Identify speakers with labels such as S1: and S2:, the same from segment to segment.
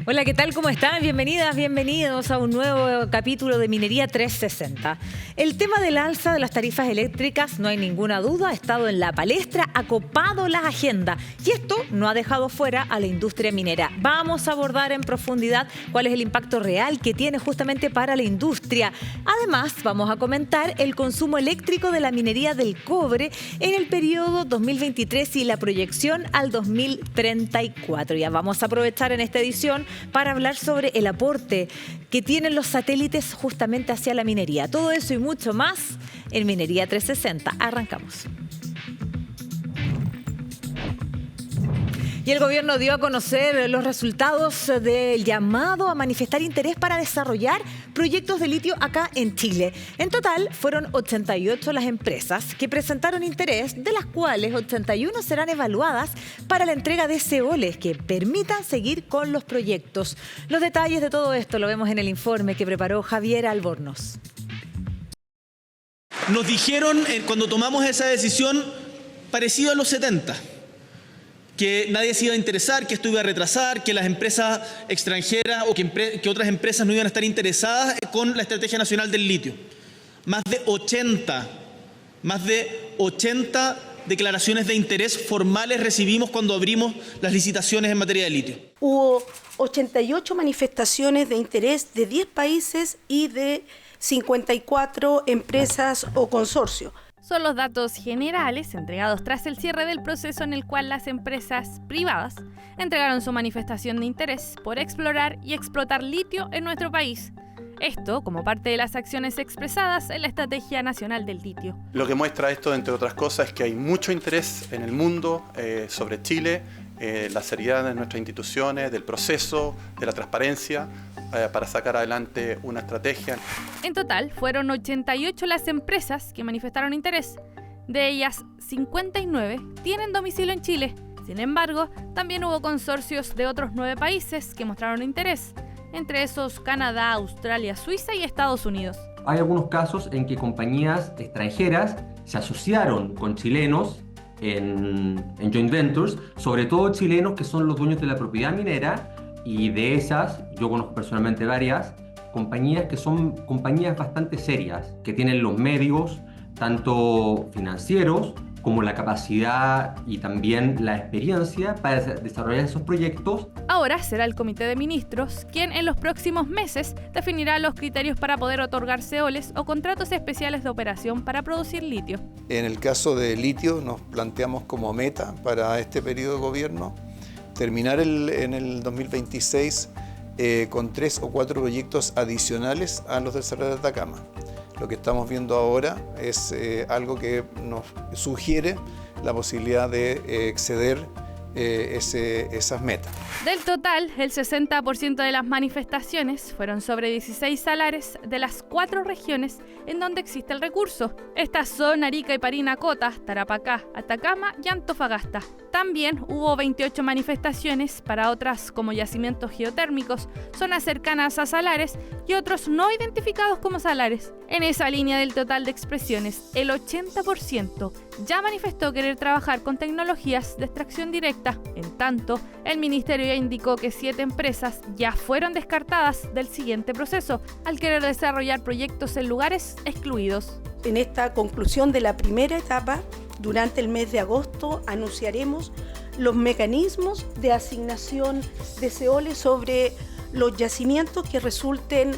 S1: Hola, ¿qué tal? ¿Cómo están? Bienvenidas, bienvenidos a un nuevo capítulo de Minería 360. El tema del alza de las tarifas eléctricas, no hay ninguna duda, ha estado en la palestra, ha copado la agenda y esto no ha dejado fuera a la industria minera. Vamos a abordar en profundidad cuál es el impacto real que tiene justamente para la industria. Además, vamos a comentar el consumo eléctrico de la minería del cobre en el periodo 2023 y la proyección al 2034. Ya vamos a aprovechar en esta edición para hablar sobre el aporte que tienen los satélites justamente hacia la minería. Todo eso y mucho más en Minería 360. Arrancamos. Y el gobierno dio a conocer los resultados del llamado a manifestar interés para desarrollar proyectos de litio acá en Chile. En total, fueron 88 las empresas que presentaron interés, de las cuales 81 serán evaluadas para la entrega de CEOLES que permitan seguir con los proyectos. Los detalles de todo esto lo vemos en el informe que preparó Javier Albornoz.
S2: Nos dijeron, cuando tomamos esa decisión, parecido a los 70, que nadie se iba a interesar, que esto iba a retrasar, que las empresas extranjeras o que otras empresas no iban a estar interesadas con la Estrategia Nacional del Litio. Más de 80 declaraciones de interés formales recibimos cuando abrimos las licitaciones en materia de litio.
S3: Hubo 88 manifestaciones de interés de 10 países y de 54 empresas o consorcios.
S4: Son los datos generales entregados tras el cierre del proceso en el cual las empresas privadas entregaron su manifestación de interés por explorar y explotar litio en nuestro país. Esto como parte de las acciones expresadas en la Estrategia Nacional del Litio.
S5: Lo que muestra esto, entre otras cosas, es que hay mucho interés en el mundo sobre Chile, la seriedad de nuestras instituciones, del proceso, de la transparencia, para sacar adelante una estrategia.
S4: En total, fueron 88 las empresas que manifestaron interés. De ellas, 59 tienen domicilio en Chile. Sin embargo, también hubo consorcios de otros 9 países que mostraron interés. Entre esos, Canadá, Australia, Suiza y Estados Unidos.
S6: Hay algunos casos en que compañías extranjeras se asociaron con chilenos en joint ventures, sobre todo chilenos que son los dueños de la propiedad minera, y de esas yo conozco personalmente varias compañías que son compañías bastante serias, que tienen los medios, tanto financieros como la capacidad y también la experiencia para desarrollar esos proyectos.
S4: Ahora será el Comité de Ministros quien en los próximos meses definirá los criterios para poder otorgar CEOLES o contratos especiales de operación para producir litio.
S7: En el caso de litio nos planteamos como meta para este periodo de gobierno terminar en el 2026 con 3 o 4 proyectos adicionales a los del Cerro de Atacama. Lo que estamos viendo ahora es algo que nos sugiere la posibilidad de exceder esas metas.
S4: Del total, el 60% de las manifestaciones fueron sobre 16 salares de las 4 regiones en donde existe el recurso. Estas son Arica y Parinacota, Tarapacá, Atacama y Antofagasta. También hubo 28 manifestaciones para otras como yacimientos geotérmicos, zonas cercanas a salares y otros no identificados como salares. En esa línea del total de expresiones, el 80% ya manifestó querer trabajar con tecnologías de extracción directa. En tanto, el ministerio ya indicó que 7 empresas ya fueron descartadas del siguiente proceso, al querer desarrollar proyectos en lugares excluidos.
S3: En esta conclusión de la primera etapa, durante el mes de agosto, anunciaremos los mecanismos de asignación de CEOLES sobre los yacimientos que resulten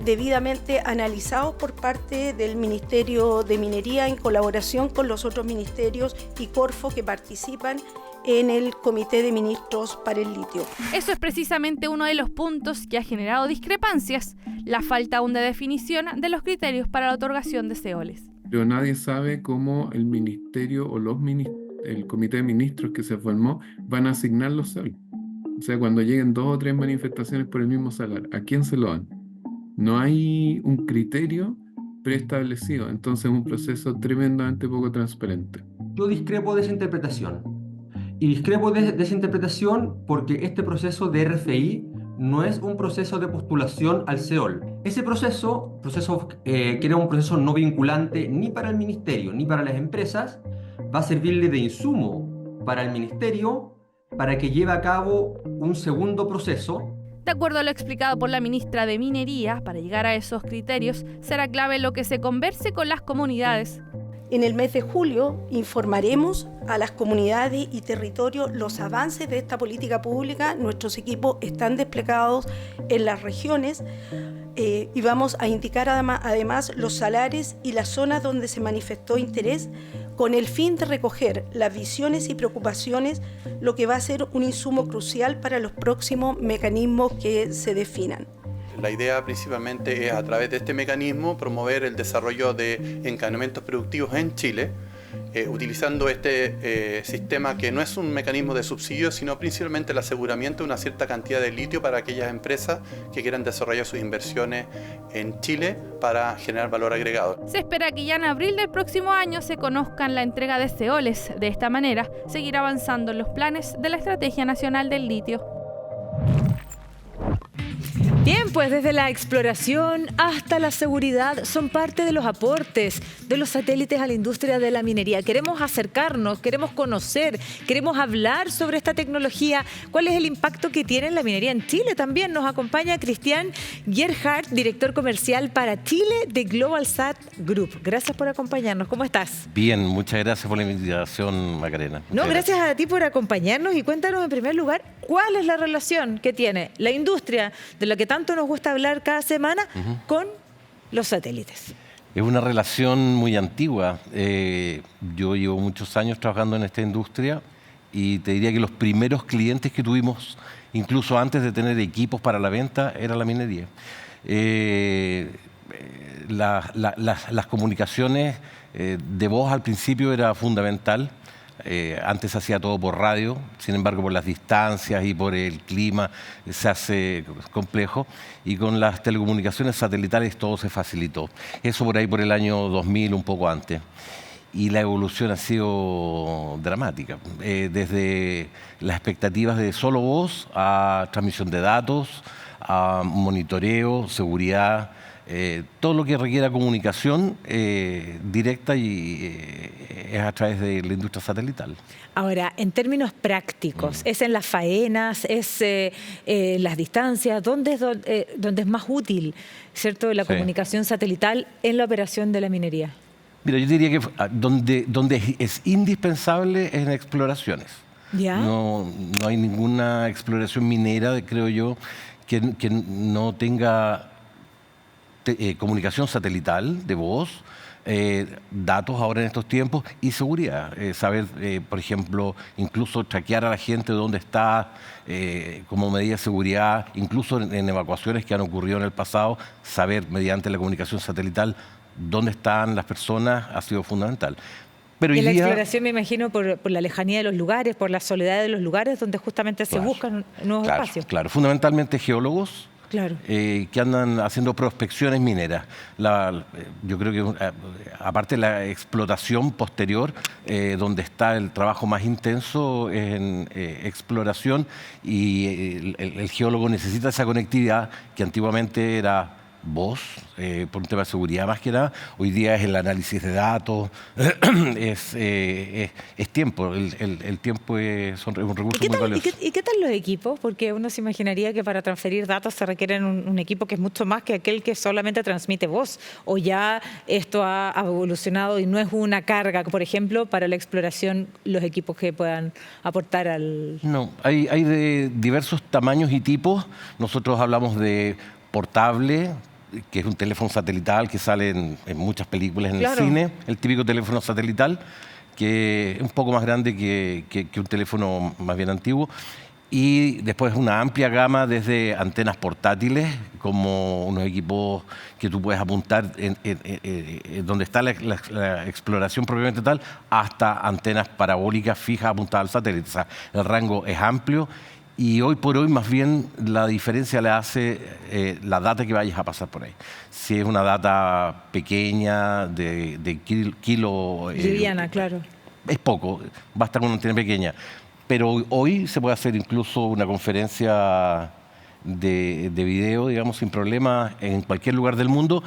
S3: debidamente analizados por parte del Ministerio de Minería en colaboración con los otros ministerios y Corfo que participan en el Comité de Ministros para el Litio.
S4: Eso es precisamente uno de los puntos que ha generado discrepancias, la falta aún de definición de los criterios para la otorgación de CEOLES.
S8: Pero nadie sabe cómo el ministerio o el comité de ministros que se formó van a asignar los salarios. O sea, cuando lleguen 2 o 3 manifestaciones por el mismo salario, ¿a quién se lo dan? No hay un criterio preestablecido, entonces es un proceso tremendamente poco transparente.
S6: Yo discrepo de esa interpretación. Y discrepo de esa interpretación porque este proceso de RFI no es un proceso de postulación al SEOL. Ese proceso que era un proceso no vinculante ni para el ministerio ni para las empresas, va a servirle de insumo para el ministerio para que lleve a cabo un segundo proceso.
S4: De acuerdo a lo explicado por la ministra de Minería, para llegar a esos criterios será clave lo que se converse con las comunidades.
S3: En el mes de julio informaremos a las comunidades y territorios los avances de esta política pública. Nuestros equipos están desplegados en las regiones y vamos a indicar además los salares y las zonas donde se manifestó interés con el fin de recoger las visiones y preocupaciones, lo que va a ser un insumo crucial para los próximos mecanismos que se definan.
S5: La idea principalmente es, a través de este mecanismo, promover el desarrollo de encadenamientos productivos en Chile, utilizando este sistema que no es un mecanismo de subsidio, sino principalmente el aseguramiento de una cierta cantidad de litio para aquellas empresas que quieran desarrollar sus inversiones en Chile para generar valor agregado.
S4: Se espera que ya en abril del próximo año se conozcan la entrega de SEOLes. De esta manera, seguir avanzando en los planes de la Estrategia Nacional del Litio.
S1: Bien, pues desde la exploración hasta la seguridad son parte de los aportes de los satélites a la industria de la minería. Queremos acercarnos, queremos conocer, queremos hablar sobre esta tecnología. ¿Cuál es el impacto que tiene en la minería en Chile? También nos acompaña Cristian Gerhardt, director comercial para Chile de GlobalSat Group. Gracias por acompañarnos. ¿Cómo estás?
S9: Bien, muchas gracias por la invitación, Macarena.
S1: Gracias a ti por acompañarnos y cuéntanos en primer lugar cuál es la relación que tiene la industria de la que tanto nos gusta hablar cada semana con los satélites.
S9: Es una relación muy antigua. Yo llevo muchos años trabajando en esta industria y te diría que los primeros clientes que tuvimos, incluso antes de tener equipos para la venta, era la minería. Las comunicaciones de voz al principio era fundamental. Antes se hacía todo por radio, sin embargo por las distancias y por el clima se hace complejo, y con las telecomunicaciones satelitales todo se facilitó. Eso por ahí por el año 2000, un poco antes. Y la evolución ha sido dramática, desde las expectativas de solo voz a transmisión de datos, a monitoreo, seguridad, todo lo que requiera comunicación directa y es a través de la industria satelital.
S1: Ahora, en términos prácticos, ¿es en las faenas, es en las distancias? ¿Dónde es más útil, cierto, la comunicación satelital en la operación de la minería?
S9: Mira, yo diría que donde es indispensable es en exploraciones.
S1: ¿Ya?
S9: No hay ninguna exploración minera, creo yo, que no tenga comunicación satelital de voz, datos ahora en estos tiempos y seguridad. Saber, por ejemplo, incluso traquear a la gente dónde está como medida de seguridad, incluso en evacuaciones que han ocurrido en el pasado, saber mediante la comunicación satelital dónde están las personas ha sido fundamental. Pero
S1: y la exploración, me imagino, por la lejanía de los lugares, por la soledad de los lugares donde justamente se buscan nuevos espacios.
S9: Claro, fundamentalmente geólogos.
S1: Claro.
S9: Que andan haciendo prospecciones mineras. Yo creo que aparte de la explotación posterior, donde está el trabajo más intenso es en exploración, y el geólogo necesita esa conectividad que antiguamente era voz, por un tema de seguridad más que nada. Hoy día es el análisis de datos, es tiempo. El tiempo es un recurso muy valioso.
S1: ¿Y qué tal los equipos? Porque uno se imaginaría que para transferir datos se requiere un equipo que es mucho más que aquel que solamente transmite voz. O ya esto ha evolucionado y no es una carga, por ejemplo, para la exploración, los equipos que puedan aportar al...
S9: No, hay de diversos tamaños y tipos. Nosotros hablamos de portable, que es un teléfono satelital que sale en muchas películas en el cine, el típico teléfono satelital, que es un poco más grande que un teléfono más bien antiguo. Y después una amplia gama desde antenas portátiles, como unos equipos que tú puedes apuntar donde está la exploración propiamente tal, hasta antenas parabólicas fijas apuntadas al satélite. O sea, el rango es amplio. Y hoy por hoy, más bien, la diferencia le hace la data que vayas a pasar por ahí. Si es una data pequeña, de kilo...
S1: liviana, claro.
S9: Es poco, basta con una antena pequeña. Pero hoy se puede hacer incluso una conferencia de video, digamos, sin problema en cualquier lugar del mundo,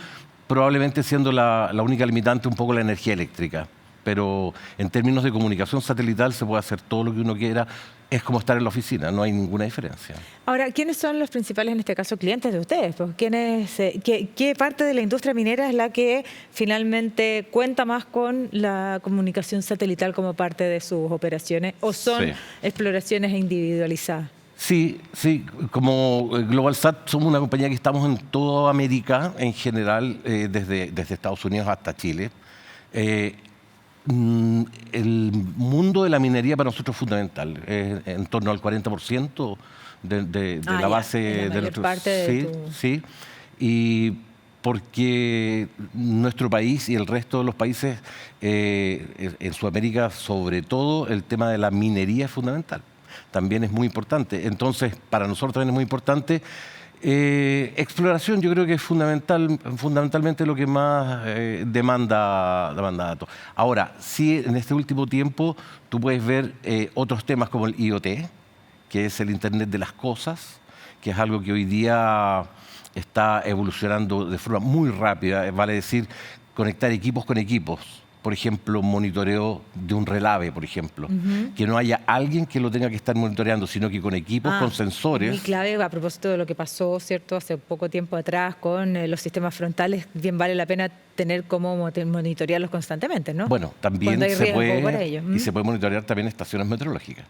S9: probablemente siendo la única limitante un poco la energía eléctrica. Pero en términos de comunicación satelital se puede hacer todo lo que uno quiera, es como estar en la oficina, no hay ninguna diferencia.
S1: Ahora, ¿quiénes son los principales, en este caso, clientes de ustedes? Pues, ¿qué parte de la industria minera es la que finalmente cuenta más con la comunicación satelital como parte de sus operaciones? ¿O son exploraciones individualizadas?
S9: Sí, como GlobalSat somos una compañía que estamos en toda América en general, desde Estados Unidos hasta Chile. El mundo de la minería para nosotros es fundamental, en torno al 40% de la base de nuestro... Sí, y porque nuestro país y el resto de los países, en Sudamérica sobre todo, el tema de la minería es fundamental. También es muy importante. Entonces, para nosotros también es muy importante. Exploración yo creo que es fundamentalmente lo que más demanda datos. Ahora, sí, en este último tiempo tú puedes ver otros temas como el IoT, que es el Internet de las Cosas, que es algo que hoy día está evolucionando de forma muy rápida, vale decir, conectar equipos con equipos. Por ejemplo, monitoreo de un relave, por ejemplo. Que no haya alguien que lo tenga que estar monitoreando, sino que con equipos, con sensores.
S1: Muy clave a propósito de lo que pasó, ¿cierto?, hace poco tiempo atrás con los sistemas frontales. Bien vale la pena tener cómo monitorearlos constantemente, ¿no?
S9: Bueno, también se puede, y se puede monitorear también estaciones meteorológicas.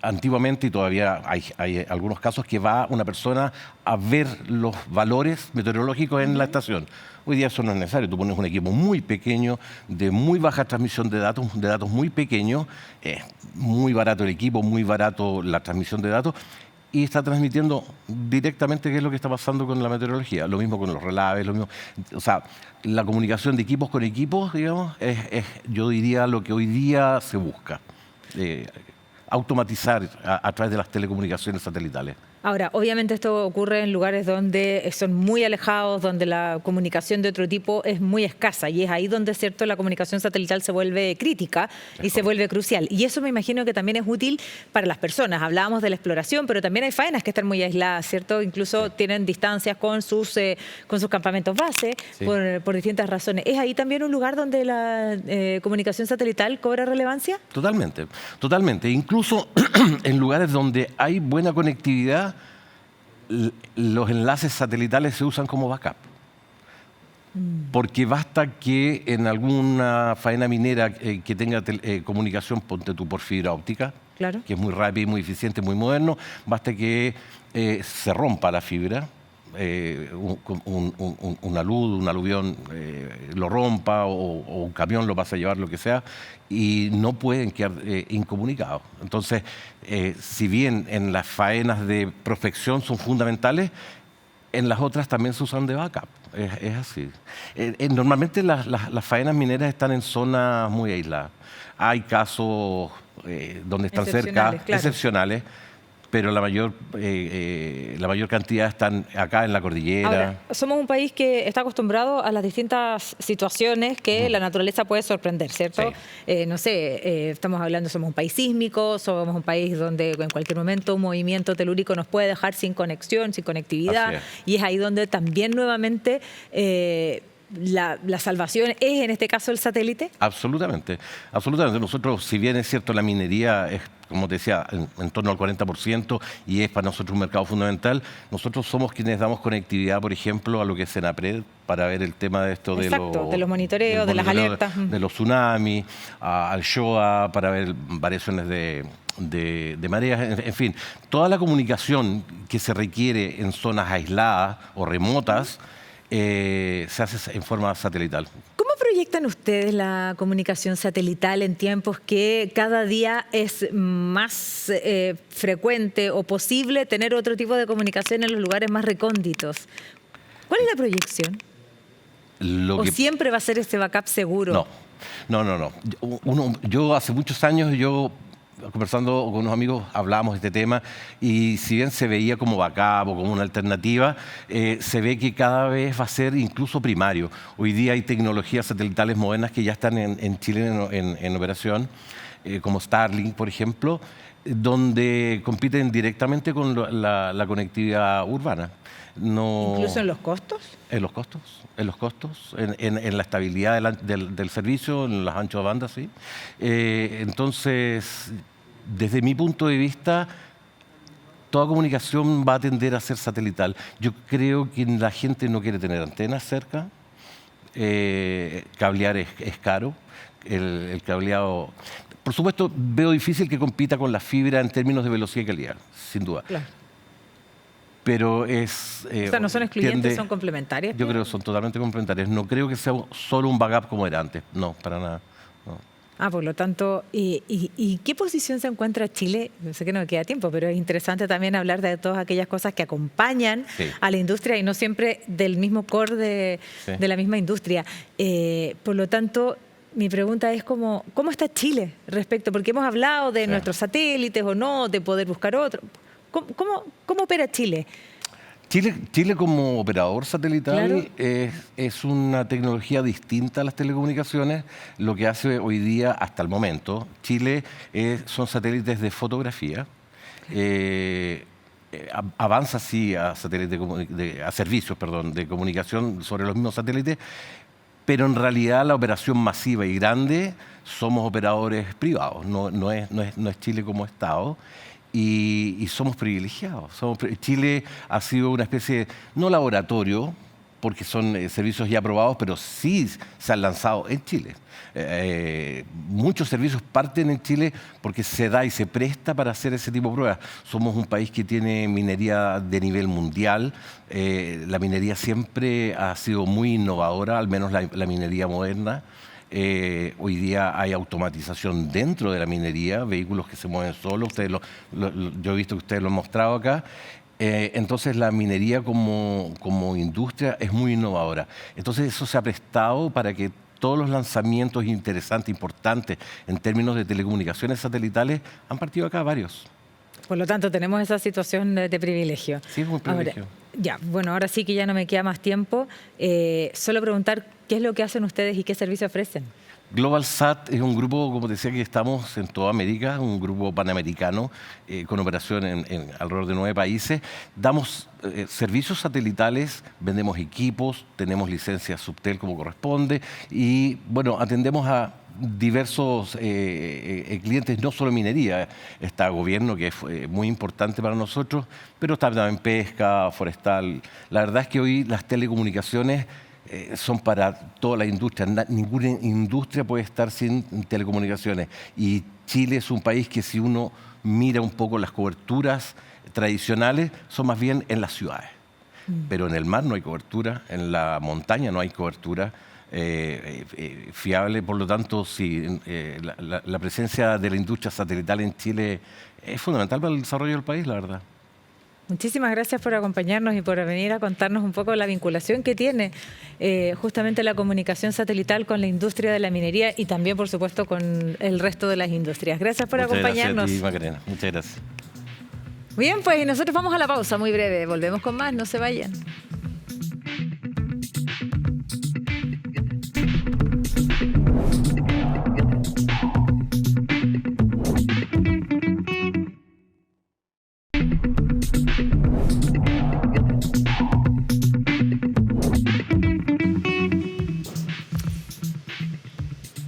S9: Antiguamente, y todavía hay algunos casos que va una persona a ver los valores meteorológicos en la estación. Hoy día eso no es necesario. Tú pones un equipo muy pequeño, de muy baja transmisión de datos muy pequeños, muy barato el equipo, muy barato la transmisión de datos, y está transmitiendo directamente qué es lo que está pasando con la meteorología. Lo mismo con los relaves, lo mismo. O sea, la comunicación de equipos con equipos, digamos, es yo diría lo que hoy día se busca. Automatizar a través de las telecomunicaciones satelitales.
S1: Ahora, obviamente esto ocurre en lugares donde son muy alejados, donde la comunicación de otro tipo es muy escasa, y es ahí donde, cierto, la comunicación satelital se vuelve crítica y se vuelve crucial. Y eso me imagino que también es útil para las personas. Hablábamos de la exploración, pero también hay faenas que están muy aisladas, ¿cierto? Incluso tienen distancias con sus campamentos base, por distintas razones. ¿Es ahí también un lugar donde la comunicación satelital cobra relevancia?
S9: Totalmente, totalmente. Incluso en lugares donde hay buena conectividad, los enlaces satelitales se usan como backup. Porque basta que en alguna faena minera que tenga comunicación, ponte tú por fibra óptica, que es muy rápido y muy eficiente, muy moderno, basta que se rompa la fibra, una luz, un aluvión lo rompa, o un camión lo pasa a llevar, lo que sea, y no pueden quedar incomunicados. Entonces, si bien en las faenas de prospección son fundamentales, en las otras también se usan de backup. Es así. Normalmente las faenas mineras están en zonas muy aisladas. Hay casos donde están cerca, excepcionales, pero la mayor cantidad están acá en la cordillera.
S1: Ahora, somos un país que está acostumbrado a las distintas situaciones que la naturaleza puede sorprender, ¿cierto? No sé, estamos hablando, somos un país sísmico, somos un país donde en cualquier momento un movimiento telúrico nos puede dejar sin conexión, sin conectividad, y es ahí donde también nuevamente la salvación es, en este caso, el satélite.
S9: Absolutamente, absolutamente. Nosotros, si bien es cierto, la minería es, como te decía, en torno al 40%, y es para nosotros un mercado fundamental, nosotros somos quienes damos conectividad, por ejemplo, a lo que es Senapred, para ver el tema de esto de
S1: los monitoreos, de las alertas.
S9: De los tsunamis, al SHOA, para ver variaciones de mareas, en fin. Toda la comunicación que se requiere en zonas aisladas o remotas, se hace en forma satelital.
S1: ¿Cómo proyectan ustedes la comunicación satelital en tiempos que cada día es más frecuente o posible tener otro tipo de comunicación en los lugares más recónditos? ¿Cuál es la proyección? ¿O siempre va a ser este backup seguro?
S9: No. Yo hace muchos años, conversando con unos amigos, hablábamos de este tema, y si bien se veía como backup o como una alternativa, se ve que cada vez va a ser incluso primario. Hoy día hay tecnologías satelitales modernas que ya están en Chile en operación, como Starlink, por ejemplo, donde compiten directamente con la conectividad urbana. No,
S1: ¿Incluso en los costos?
S9: En los costos, en la estabilidad del servicio, en los anchos de banda, sí. Entonces, desde mi punto de vista, toda comunicación va a tender a ser satelital. Yo creo que la gente no quiere tener antenas cerca, cablear es caro, el cableado... Por supuesto, veo difícil que compita con la fibra en términos de velocidad y calidad, sin duda.
S1: Claro.
S9: Pero
S1: o sea, ¿no son excluyentes, son complementarias?
S9: Yo creo que son totalmente complementarias. No creo que sea solo un backup como era antes. No, para nada. No.
S1: Por lo tanto, ¿y qué posición se encuentra Chile? Yo sé que no me queda tiempo, pero es interesante también hablar de todas aquellas cosas que acompañan a la industria y no siempre del mismo core de la misma industria. Por lo tanto, mi pregunta es ¿cómo está Chile respecto? Porque hemos hablado de nuestros satélites o no, de poder buscar otro. ¿Cómo opera Chile?
S9: Chile como operador satelital es una tecnología distinta a las telecomunicaciones. Lo que hace hoy día, hasta el momento, Chile son satélites de fotografía. Avanza sí a servicios de comunicación sobre los mismos satélites, pero en realidad la operación masiva y grande somos operadores privados, no es Chile como Estado. Y somos privilegiados. Chile ha sido una especie, no laboratorio, porque son servicios ya aprobados, pero sí se han lanzado en Chile. Muchos servicios parten en Chile porque se da y se presta para hacer ese tipo de pruebas. Somos un país que tiene minería de nivel mundial. La minería siempre ha sido muy innovadora, al menos la minería moderna. Hoy día hay automatización dentro de la minería, vehículos que se mueven solos, yo he visto que ustedes lo han mostrado acá. Entonces la minería como industria es muy innovadora. Entonces eso se ha prestado para que todos los lanzamientos interesantes, importantes en términos de telecomunicaciones satelitales han partido acá varios.
S1: Por lo tanto, tenemos esa situación de privilegio.
S9: Sí, es un privilegio.
S1: Ahora sí que ya no me queda más tiempo. Solo preguntar qué es lo que hacen ustedes y qué servicio ofrecen.
S9: GlobalSat es un grupo, como decía, que estamos en toda América, un grupo panamericano con operación en alrededor de 9 países. Damos servicios satelitales, vendemos equipos, tenemos licencias Subtel como corresponde y, bueno, atendemos a diversos clientes, no solo minería, está gobierno, que es muy importante para nosotros, pero está también pesca, forestal. La verdad es que hoy las telecomunicaciones son para toda la industria. Ninguna industria puede estar sin telecomunicaciones. Y Chile es un país que, si uno mira un poco las coberturas tradicionales, son más bien en las ciudades. Pero en el mar no hay cobertura, en la montaña no hay cobertura fiable. Por lo tanto, la presencia de la industria satelital en Chile es fundamental para el desarrollo del país, la verdad.
S1: Muchísimas gracias por acompañarnos y por venir a contarnos un poco la vinculación que tiene justamente la comunicación satelital con la industria de la minería y también, por supuesto, con el resto de las industrias. Gracias por acompañarnos.
S9: Gracias a ti, Macarena. Muchas gracias.
S1: Bien, pues nosotros vamos a la pausa muy breve. Volvemos con más, no se vayan.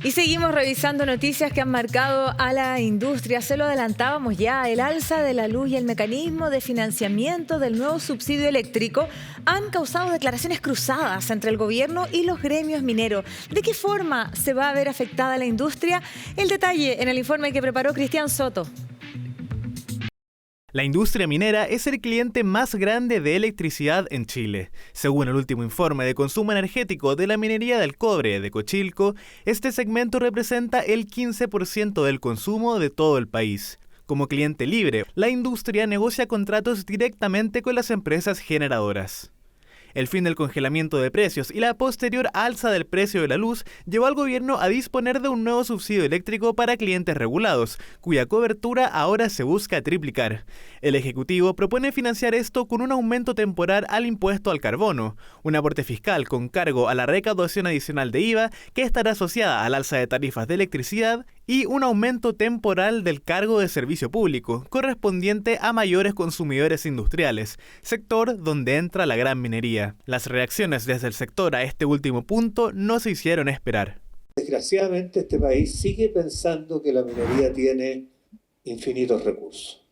S1: Y seguimos revisando noticias que han marcado a la industria. Se lo adelantábamos ya, el alza de la luz y el mecanismo de financiamiento del nuevo subsidio eléctrico han causado declaraciones cruzadas entre el gobierno y los gremios mineros. ¿De qué forma se va a ver afectada la industria? El detalle en el informe que preparó Cristian Soto.
S10: La industria minera es el cliente más grande de electricidad en Chile. Según el último informe de consumo energético de la minería del cobre de Cochilco, este segmento representa el 15% del consumo de todo el país. Como cliente libre, la industria negocia contratos directamente con las empresas generadoras. El fin del congelamiento de precios y la posterior alza del precio de la luz llevó al gobierno a disponer de un nuevo subsidio eléctrico para clientes regulados, cuya cobertura ahora se busca triplicar. El Ejecutivo propone financiar esto con un aumento temporal al impuesto al carbono, un aporte fiscal con cargo a la recaudación adicional de IVA que estará asociada al alza de tarifas de electricidad y un aumento temporal del cargo de servicio público, correspondiente a mayores consumidores industriales, sector donde entra la gran minería. Las reacciones desde el sector a este último punto no se hicieron esperar.
S11: Desgraciadamente, este país sigue pensando que la minería tiene infinitos recursos,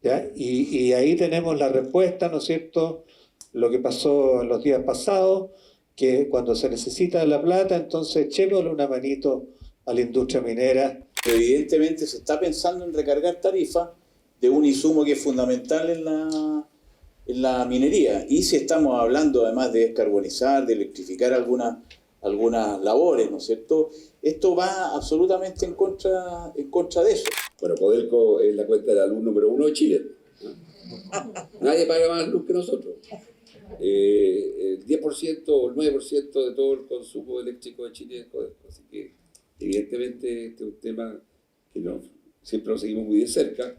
S11: ¿ya? Y ahí tenemos la respuesta, ¿no es cierto? Lo que pasó en los días pasados, que cuando se necesita la plata, entonces echémosle una manito a la industria minera.
S12: Evidentemente se está pensando en recargar tarifas de un insumo que es fundamental en la minería. Y si estamos hablando además de descarbonizar, de electrificar algunas labores, ¿no es cierto? Esto va absolutamente en contra de eso.
S13: Bueno, Codelco es la cuenta de la luz número 1 de Chile. Nadie paga más luz que nosotros. El 10% o el 9% de todo el consumo eléctrico de Chile es Codelco. Así que, evidentemente, este es un tema que siempre lo seguimos muy de cerca,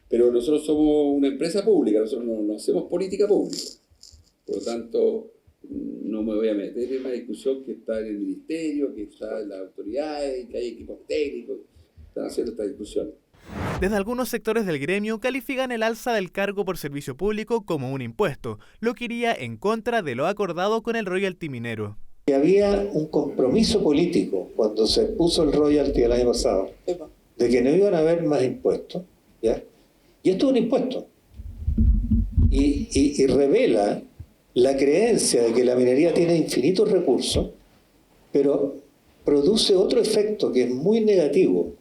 S13: pero nosotros somos una empresa pública, nosotros no hacemos política pública. Por lo tanto, no me voy a meter en una discusión que está en el ministerio, que está en las autoridades, que hay equipos técnicos que están haciendo esta discusión.
S10: Desde algunos sectores del gremio califican el alza del cargo por servicio público como un impuesto, lo que iría en contra de lo acordado con el royalty minero.
S11: Había un compromiso político cuando se puso el royalty el año pasado, de que no iban a haber más impuestos, ¿ya? Y esto es un impuesto. Y revela la creencia de que la minería tiene infinitos recursos, pero produce otro efecto que es muy negativo,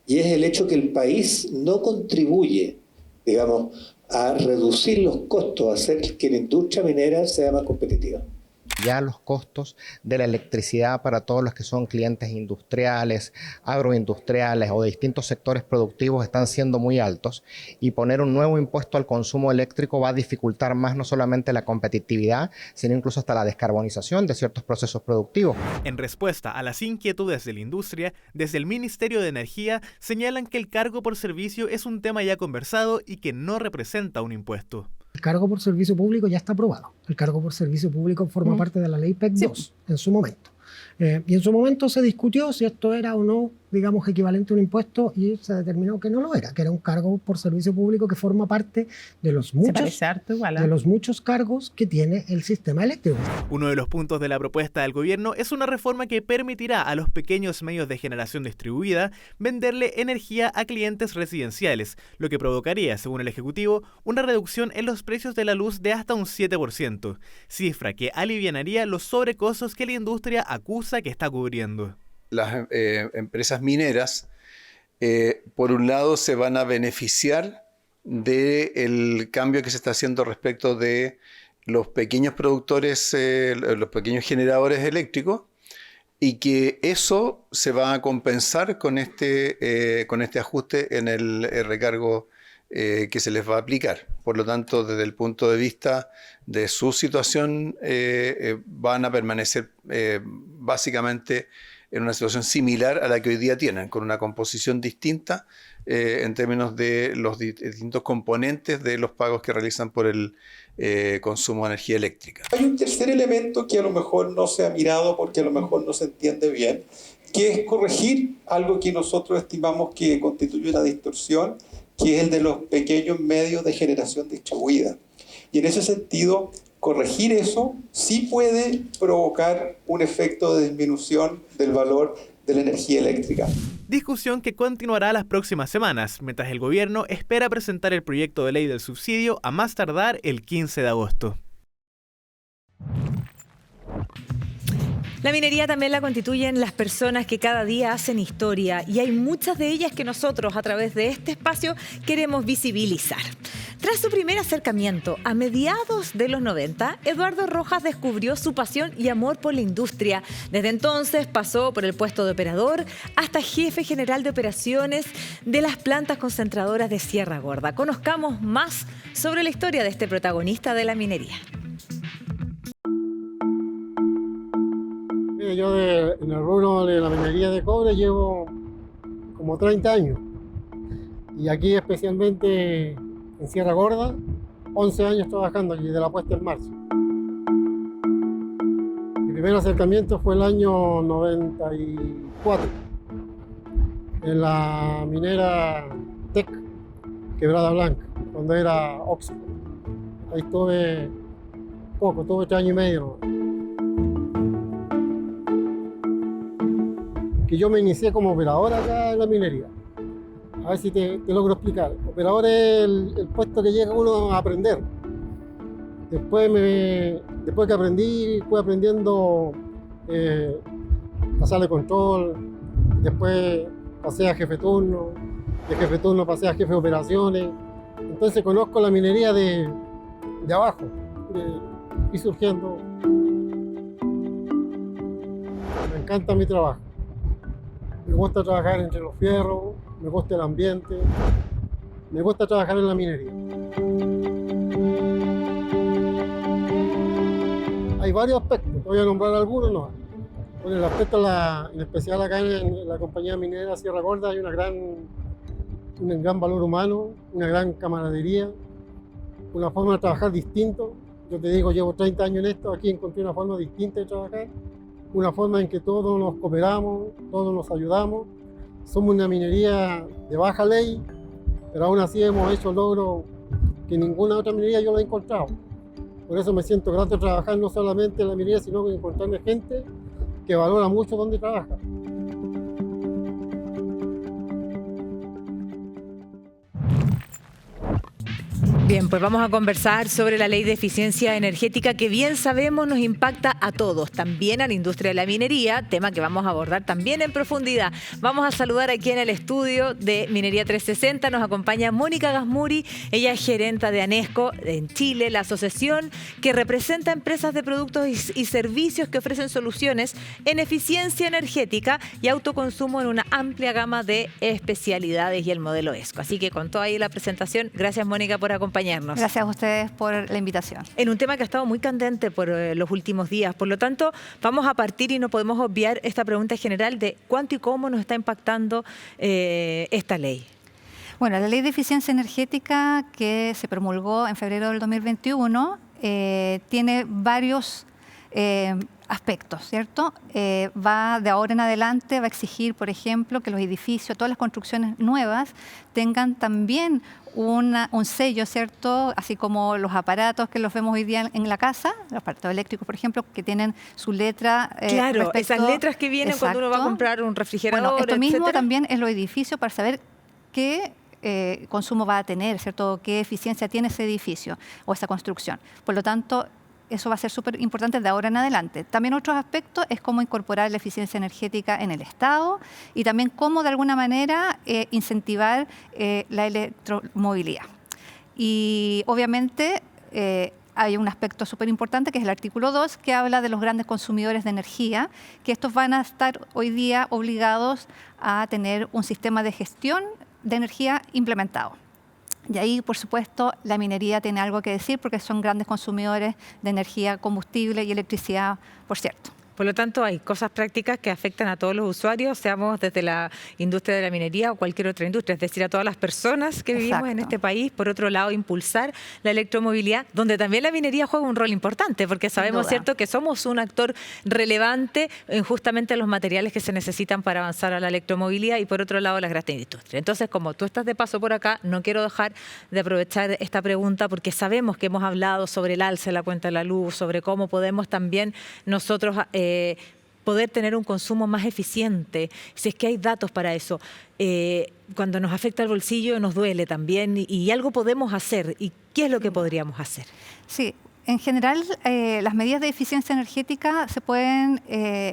S11: y es el hecho que el país no contribuye, digamos, a reducir los costos, a hacer que la industria minera sea más competitiva.
S14: Ya los costos de la electricidad para todos los que son clientes industriales, agroindustriales o de distintos sectores productivos están siendo muy altos, y poner un nuevo impuesto al consumo eléctrico va a dificultar más no solamente la competitividad, sino incluso hasta la descarbonización de ciertos procesos productivos.
S10: En respuesta a las inquietudes de la industria, desde el Ministerio de Energía señalan que el cargo por servicio es un tema ya conversado y que no representa un impuesto.
S15: El cargo por servicio público ya está aprobado. El cargo por servicio público forma parte de la ley PEC 2 en su momento. Y en su momento se discutió si esto era o no, digamos, equivalente a un impuesto, y se determinó que no lo era, que era un cargo por servicio público que forma parte de los muchos cargos que tiene el sistema eléctrico.
S10: Uno de los puntos de la propuesta del gobierno es una reforma que permitirá a los pequeños medios de generación distribuida venderle energía a clientes residenciales, lo que provocaría, según el Ejecutivo, una reducción en los precios de la luz de hasta un 7%, cifra que alivianaría los sobrecostos que la industria acusa que está cubriendo.
S7: Las empresas mineras, por un lado, se van a beneficiar del cambio que se está haciendo respecto de los pequeños productores, los pequeños generadores eléctricos, y que eso se va a compensar con este ajuste en el recargo que se les va a aplicar. Por lo tanto, desde el punto de vista de su situación, van a permanecer básicamente en una situación similar a la que hoy día tienen, con una composición distinta en términos de los distintos componentes de los pagos que realizan por el consumo de energía eléctrica.
S16: Hay un tercer elemento que a lo mejor no se ha mirado porque a lo mejor no se entiende bien, que es corregir algo que nosotros estimamos que constituye una distorsión, que es el de los pequeños medios de generación distribuida. Y en ese sentido, corregir eso sí puede provocar un efecto de disminución del valor de la energía eléctrica.
S10: Discusión que continuará las próximas semanas, mientras el gobierno espera presentar el proyecto de ley del subsidio a más tardar el 15 de agosto.
S1: La minería también la constituyen las personas que cada día hacen historia, y hay muchas de ellas que nosotros a través de este espacio queremos visibilizar. Tras su primer acercamiento a mediados de los 90, Eduardo Rojas descubrió su pasión y amor por la industria. Desde entonces pasó por el puesto de operador hasta jefe general de operaciones de las plantas concentradoras de Sierra Gorda. Conozcamos más sobre la historia de este protagonista de la minería.
S17: Yo en el rubro de la minería de cobre llevo como 30 años, y aquí especialmente en Sierra Gorda, 11 años trabajando aquí, de la puesta en marzo. Mi primer acercamiento fue el año 94. en la minera TEC, Quebrada Blanca, cuando era Oxxo. Ahí estuve poco, tuve 3 años y medio. Que yo me inicié como operador acá en la minería. A ver si te logro explicar. Operador es el puesto que llega uno a aprender. Después que aprendí, fui aprendiendo la sala de control, después pasé a jefe turno, de jefe turno pasé a jefe de operaciones. Entonces conozco la minería de abajo, y surgiendo. Me encanta mi trabajo. Me gusta trabajar entre los fierros, me gusta el ambiente, me gusta trabajar en la minería. Hay varios aspectos, voy a nombrar algunos, no. Bueno, el aspecto, en especial acá en la compañía minera Sierra Gorda, hay un gran valor humano, una gran camaradería, una forma de trabajar distinto. Yo te digo, llevo 30 años en esto, aquí encontré una forma distinta de trabajar, una forma en que todos nos cooperamos, todos nos ayudamos. Somos una minería de baja ley, pero aún así hemos hecho logros que ninguna otra minería yo lo he encontrado. Por eso me siento grato de trabajar no solamente en la minería, sino que encontrarme gente que valora mucho donde trabaja.
S1: Bien, pues vamos a conversar sobre la ley de eficiencia energética que bien sabemos nos impacta a todos, también a la industria de la minería, tema que vamos a abordar también en profundidad. Vamos a saludar aquí en el estudio de Minería 360, nos acompaña Mónica Gasmuri, ella es gerenta de ANESCO en Chile, la asociación que representa empresas de productos y servicios que ofrecen soluciones en eficiencia energética y autoconsumo en una amplia gama de especialidades y el modelo ESCO. Así que con toda ahí la presentación, gracias Mónica por acompañarnos.
S18: Gracias a ustedes por la invitación.
S1: En un tema que ha estado muy candente por los últimos días, por lo tanto vamos a partir y no podemos obviar esta pregunta general de cuánto y cómo nos está impactando esta ley.
S18: Bueno, la ley de eficiencia energética que se promulgó en febrero del 2021 tiene varios aspectos, ¿cierto? Va de ahora en adelante, va a exigir, por ejemplo, que los edificios, todas las construcciones nuevas, tengan también un sello, ¿cierto? Así como los aparatos que los vemos hoy día en la casa, los aparatos eléctricos, por ejemplo, que tienen su letra.
S1: Claro, esas letras que vienen cuando uno va a comprar un refrigerador,
S18: bueno, esto mismo
S1: etcétera.
S18: También en los edificios para saber qué consumo va a tener, ¿cierto? Qué eficiencia tiene ese edificio o esa construcción. Por lo tanto, eso va a ser súper importante de ahora en adelante. También otros aspectos es cómo incorporar la eficiencia energética en el Estado y también cómo de alguna manera incentivar la electromovilidad. Y obviamente hay un aspecto súper importante que es el artículo 2 que habla de los grandes consumidores de energía, que estos van a estar hoy día obligados a tener un sistema de gestión de energía implementado. Y ahí, por supuesto, la minería tiene algo que decir porque son grandes consumidores de energía, combustible y electricidad, por cierto.
S1: Por lo tanto, hay cosas prácticas que afectan a todos los usuarios, seamos desde la industria de la minería o cualquier otra industria, es decir, a todas las personas que vivimos en este país. Por otro lado, impulsar la electromovilidad, donde también la minería juega un rol importante, porque sabemos, ¿cierto?, que somos un actor relevante en justamente los materiales que se necesitan para avanzar a la electromovilidad y por otro lado, la gran industria. Entonces, como tú estás de paso por acá, no quiero dejar de aprovechar esta pregunta porque sabemos que hemos hablado sobre el alza de la cuenta de la luz, sobre cómo podemos también nosotros poder tener un consumo más eficiente, si es que hay datos para eso. Cuando nos afecta el bolsillo nos duele también y algo podemos hacer. ¿Y qué es lo que podríamos hacer?
S18: Sí, en general las medidas de eficiencia energética se pueden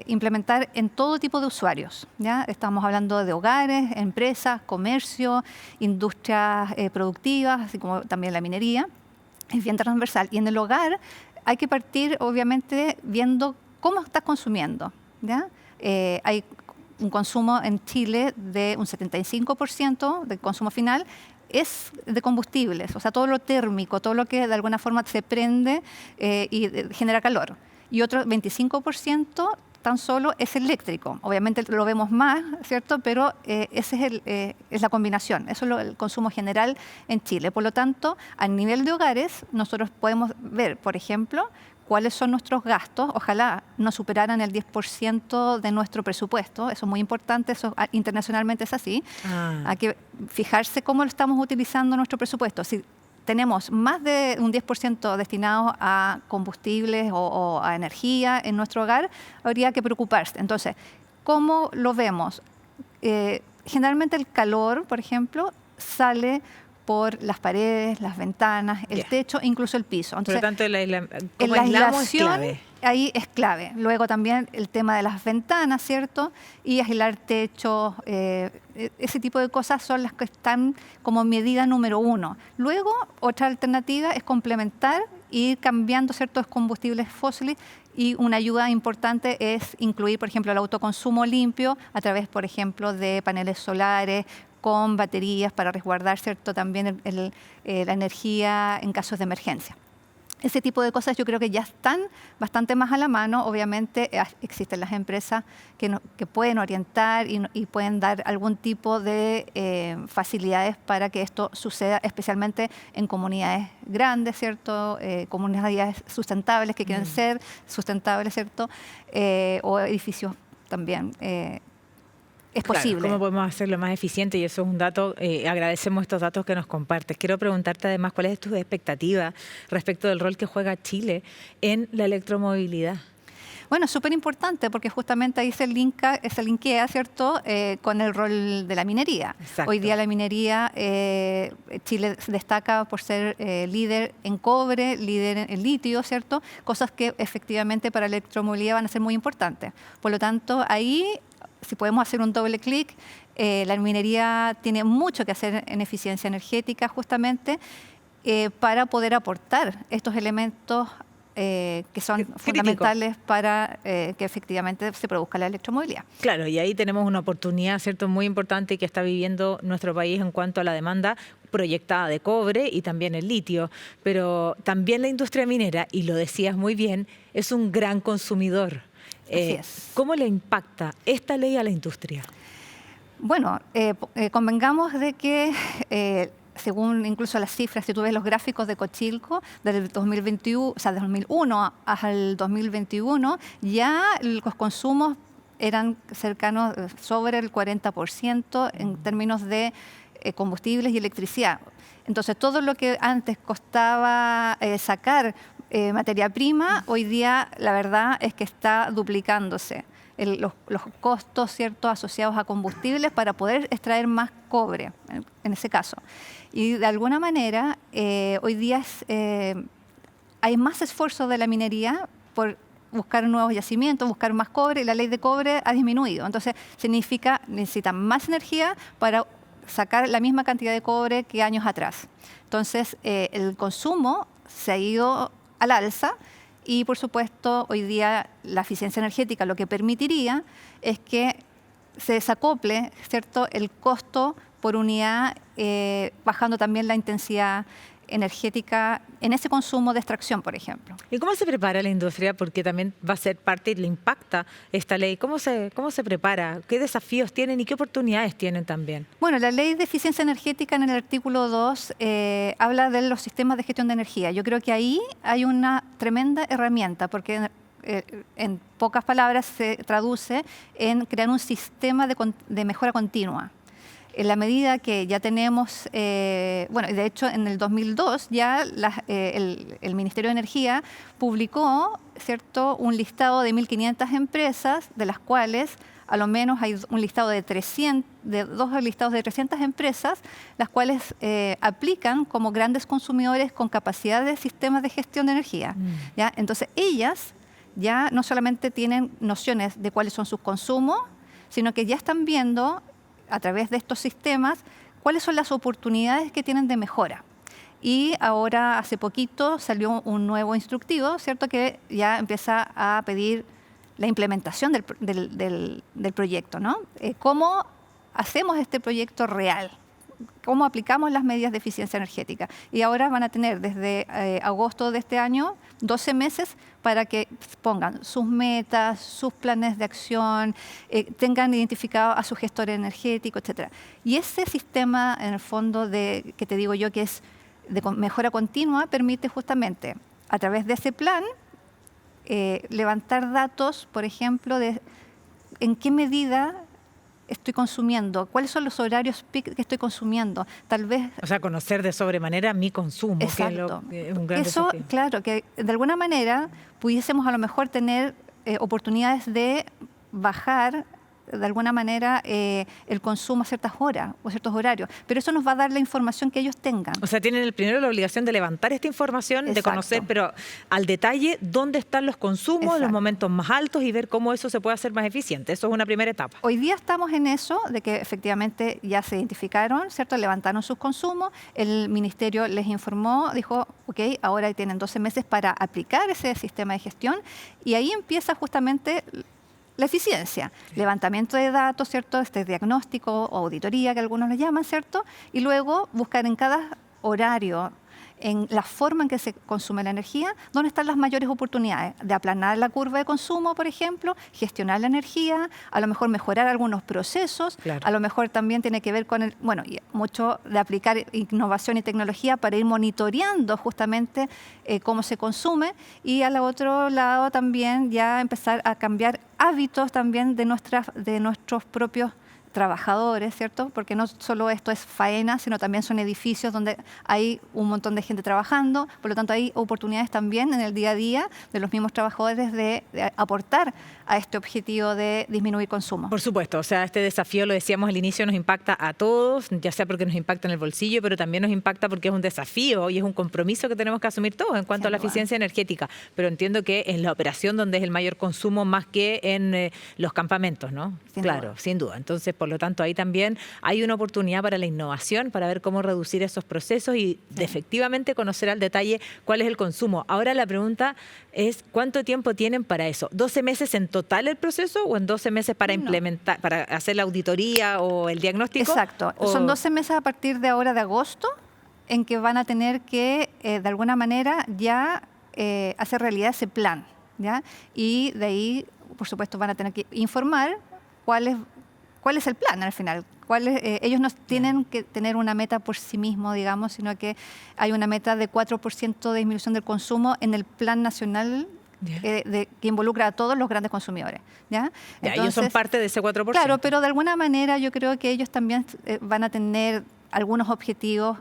S18: implementar en todo tipo de usuarios, ¿ya? Estamos hablando de hogares, empresas, comercio, industrias productivas, así como también la minería. Es bien transversal. Y en el hogar hay que partir, obviamente, viendo cómo estás consumiendo, ¿ya? Hay un consumo en Chile de un 75% del consumo final es de combustibles, o sea, todo lo térmico, todo lo que de alguna forma se prende y genera calor. Y otro 25% tan solo es eléctrico. Obviamente lo vemos más, ¿cierto? Pero ese es la combinación. Eso es el consumo general en Chile. Por lo tanto, a nivel de hogares, nosotros podemos ver, por ejemplo, cuáles son nuestros gastos, ojalá no superaran el 10% de nuestro presupuesto, eso es muy importante, eso internacionalmente es así, hay que fijarse cómo lo estamos utilizando nuestro presupuesto. Si tenemos más de un 10% destinado a combustibles o a energía en nuestro hogar, habría que preocuparse. Entonces, ¿cómo lo vemos? Generalmente el calor, por ejemplo, sale por las paredes, las ventanas, el techo, incluso el piso. Entonces,
S1: por lo tanto,
S18: la aislación ahí es clave. Luego también el tema de las ventanas, ¿cierto? Y aislar techos, ese tipo de cosas son las que están como medida número 1. Luego, otra alternativa es complementar y ir cambiando ciertos combustibles fósiles, y una ayuda importante es incluir, por ejemplo, el autoconsumo limpio a través, por ejemplo, de paneles solares, con baterías para resguardar, ¿cierto?, también la energía en casos de emergencia. Ese tipo de cosas yo creo que ya están bastante más a la mano. Obviamente existen las empresas que pueden orientar y pueden dar algún tipo de facilidades para que esto suceda, especialmente en comunidades grandes, ¿cierto? Comunidades sustentables que quieren ser sustentables, ¿cierto? O edificios también. Es posible.
S1: ¿Cómo podemos hacerlo más eficiente? Y eso es un dato, agradecemos estos datos que nos compartes. Quiero preguntarte además, ¿cuál es tu expectativa respecto del rol que juega Chile en la electromovilidad?
S18: Bueno, es súper importante porque justamente ahí se linkea, ¿cierto?, con el rol de la minería.
S1: Exacto.
S18: Hoy día la minería, Chile destaca por ser líder en cobre, líder en litio, ¿cierto? Cosas que efectivamente para la electromovilidad van a ser muy importantes. Por lo tanto, ahí, si podemos hacer un doble clic, la minería tiene mucho que hacer en eficiencia energética justamente para poder aportar estos elementos que son fundamentales para que efectivamente se produzca la electromovilidad.
S1: Claro, y ahí tenemos una oportunidad, ¿cierto?, muy importante que está viviendo nuestro país en cuanto a la demanda proyectada de cobre y también el litio. Pero también la industria minera, y lo decías muy bien, es un gran consumidor.
S18: Así es.
S1: ¿Cómo le impacta esta ley a la industria?
S18: Bueno, convengamos de que según incluso las cifras, si tú ves los gráficos de Cochilco, desde el 2021, o sea, de 2001 hasta el 2021, ya los consumos eran cercanos sobre el 40% en términos de combustibles y electricidad. Entonces, todo lo que antes costaba sacar materia prima, hoy día la verdad es que está duplicándose. Los costos, ¿cierto?, asociados a combustibles para poder extraer más cobre, en ese caso. Y de alguna manera, hoy día hay más esfuerzo de la minería por buscar nuevos yacimientos, buscar más cobre, y la ley de cobre ha disminuido. Entonces, significa necesitan más energía para sacar la misma cantidad de cobre que años atrás. Entonces, el consumo se ha ido al alza. Y, por supuesto, hoy día la eficiencia energética lo que permitiría es que se desacople, ¿cierto?, el costo por unidad, bajando también la intensidad energética en ese consumo de extracción, por ejemplo.
S1: ¿Y cómo se prepara la industria? Porque también va a ser parte y le impacta esta ley. ¿Cómo se prepara? ¿Qué desafíos tienen y qué oportunidades tienen también?
S18: Bueno, la ley de eficiencia energética en el artículo 2 habla de los sistemas de gestión de energía. Yo creo que ahí hay una tremenda herramienta, porque en pocas palabras se traduce en crear un sistema de mejora continua. En la medida que ya tenemos, bueno, de hecho en el 2002 ya el Ministerio de Energía publicó, ¿cierto?, un listado de 1.500 empresas, de las cuales a lo menos hay un listado de 2 listados de 300 empresas, las cuales aplican como grandes consumidores con capacidad de sistemas de gestión de energía. ¿Ya? Entonces ellas ya no solamente tienen nociones de cuáles son sus consumos, sino que ya están viendo a través de estos sistemas cuáles son las oportunidades que tienen de mejora. Y ahora, hace poquito, salió un nuevo instructivo, ¿cierto?, que ya empieza a pedir la implementación del proyecto, ¿no? ¿Cómo hacemos este proyecto real? ¿Cómo aplicamos las medidas de eficiencia energética? Y ahora van a tener desde agosto de este año 12 meses para que pongan sus metas, sus planes de acción, tengan identificado a su gestor energético, etc. Y ese sistema, en el fondo, que te digo yo que es de mejora continua, permite justamente, a través de ese plan, levantar datos, por ejemplo, de en qué medida estoy consumiendo, cuáles son los horarios peak que estoy consumiendo, tal vez...
S1: O sea, conocer de sobremanera mi consumo,
S18: exacto.
S1: Que es un gran
S18: Eso,
S1: desafío.
S18: claro, que de alguna manera pudiésemos a lo mejor tener oportunidades de bajar de alguna manera el consumo a ciertas horas o ciertos horarios, pero eso nos va a dar la información que ellos tengan.
S1: O sea, tienen primero la obligación de levantar esta información, de conocer, pero al detalle, dónde están los consumos, los momentos más altos y ver cómo eso se puede hacer más eficiente. Eso es una primera etapa.
S18: Hoy día estamos en eso, de que efectivamente ya se identificaron, ¿cierto? Levantaron sus consumos, el ministerio les informó, dijo, ok, ahora tienen 12 meses para aplicar ese sistema de gestión y ahí empieza justamente la eficiencia, levantamiento de datos, ¿cierto? Este diagnóstico o auditoría que algunos le llaman, ¿cierto? Y luego buscar en cada horario, en la forma en que se consume la energía, dónde están las mayores oportunidades de aplanar la curva de consumo, por ejemplo, gestionar la energía, a lo mejor mejorar algunos procesos, a lo mejor también tiene que ver con mucho de aplicar innovación y tecnología para ir monitoreando justamente cómo se consume y al otro lado también ya empezar a cambiar hábitos también de nuestros propios trabajadores, ¿cierto? Porque no solo esto es faena, sino también son edificios donde hay un montón de gente trabajando, por lo tanto hay oportunidades también en el día a día de los mismos trabajadores de aportar a este objetivo de disminuir consumo.
S1: Por supuesto, o sea, este desafío, lo decíamos al inicio, nos impacta a todos, ya sea porque nos impacta en el bolsillo, pero también nos impacta porque es un desafío y es un compromiso que tenemos que asumir todos en cuanto a la eficiencia energética. Pero entiendo que es la operación donde es el mayor consumo más que en los campamentos, ¿no? Claro, sin duda. Entonces, por lo tanto, ahí también hay una oportunidad para la innovación, para ver cómo reducir esos procesos y de efectivamente conocer al detalle cuál es el consumo. Ahora la pregunta es, ¿cuánto tiempo tienen para eso? ¿12 meses en total el proceso o en 12 meses para implementar, para hacer la auditoría o el diagnóstico?
S18: Exacto. Son 12 meses a partir de ahora de agosto en que van a tener que, de alguna manera, ya hacer realidad ese plan, ¿ya? Y de ahí, por supuesto, van a tener que informar cuál es el plan al final. Ellos no tienen que tener una meta por sí mismos, digamos, sino que hay una meta de 4% de disminución del consumo en el plan nacional que involucra a todos los grandes consumidores. ¿Ya? Entonces,
S1: ellos son parte de ese 4%.
S18: Claro, pero de alguna manera yo creo que ellos también van a tener algunos objetivos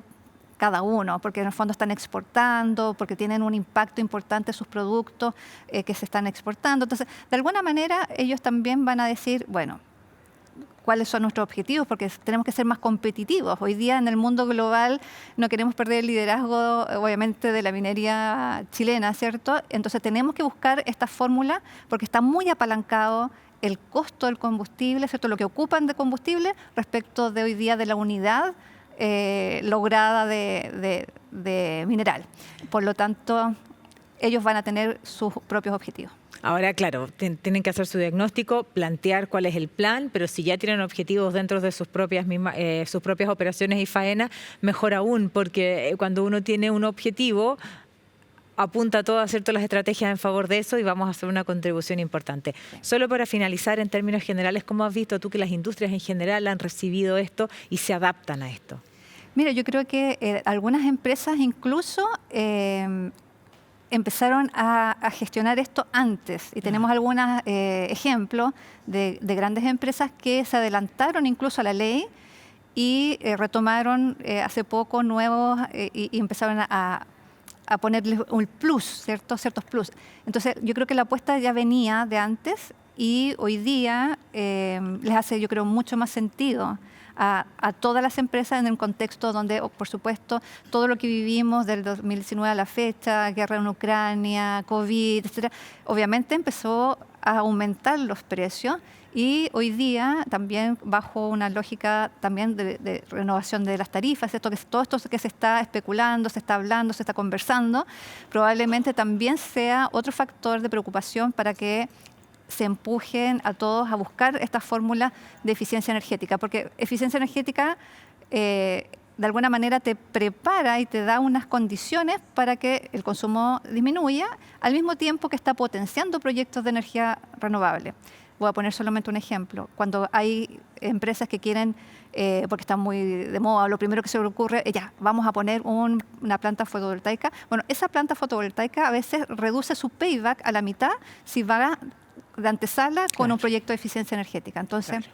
S18: cada uno, porque en el fondo están exportando, porque tienen un impacto importante sus productos que se están exportando. Entonces, de alguna manera ellos también van a decir, bueno, cuáles son nuestros objetivos, porque tenemos que ser más competitivos. Hoy día en el mundo global no queremos perder el liderazgo, obviamente, de la minería chilena, ¿cierto? Entonces tenemos que buscar esta fórmula porque está muy apalancado el costo del combustible, ¿cierto? Lo que ocupan de combustible respecto de hoy día de la unidad lograda de mineral. Por lo tanto, ellos van a tener sus propios objetivos.
S1: Ahora, claro, tienen que hacer su diagnóstico, plantear cuál es el plan, pero si ya tienen objetivos dentro de sus propias operaciones y faenas, mejor aún, porque cuando uno tiene un objetivo, apunta todo a cierto las estrategias en favor de eso y vamos a hacer una contribución importante. Solo para finalizar, en términos generales, ¿cómo has visto tú que las industrias en general han recibido esto y se adaptan a esto?
S18: Mira, yo creo que algunas empresas incluso empezaron a gestionar esto antes y tenemos algunos ejemplos de grandes empresas que se adelantaron incluso a la ley y retomaron hace poco nuevos y empezaron a ponerles un plus, ciertos plus. Entonces yo creo que la apuesta ya venía de antes y hoy día les hace, yo creo, mucho más sentido a todas las empresas en un contexto donde, por supuesto, todo lo que vivimos del 2019 a la fecha, guerra en Ucrania, COVID, etcétera, obviamente empezó a aumentar los precios y hoy día también bajo una lógica también de renovación de las tarifas, todo esto que se está especulando, se está hablando, se está conversando, probablemente también sea otro factor de preocupación para que se empujen a todos a buscar esta fórmula de eficiencia energética, porque eficiencia energética de alguna manera te prepara y te da unas condiciones para que el consumo disminuya, al mismo tiempo que está potenciando proyectos de energía renovable. Voy a poner solamente un ejemplo. Cuando hay empresas que quieren, porque están muy de moda, lo primero que se le ocurre es ya, vamos a poner una planta fotovoltaica. Bueno, esa planta fotovoltaica a veces reduce su payback a la mitad si va de antesala con un proyecto de eficiencia energética. Entonces,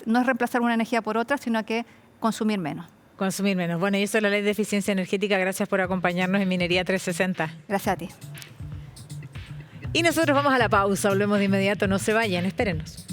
S18: no es reemplazar una energía por otra, sino que consumir menos.
S1: Consumir menos. Bueno, y eso es la ley de eficiencia energética. Gracias por acompañarnos en Minería 360.
S18: Gracias a ti.
S1: Y nosotros vamos a la pausa. Volvemos de inmediato. No se vayan. Espérenos.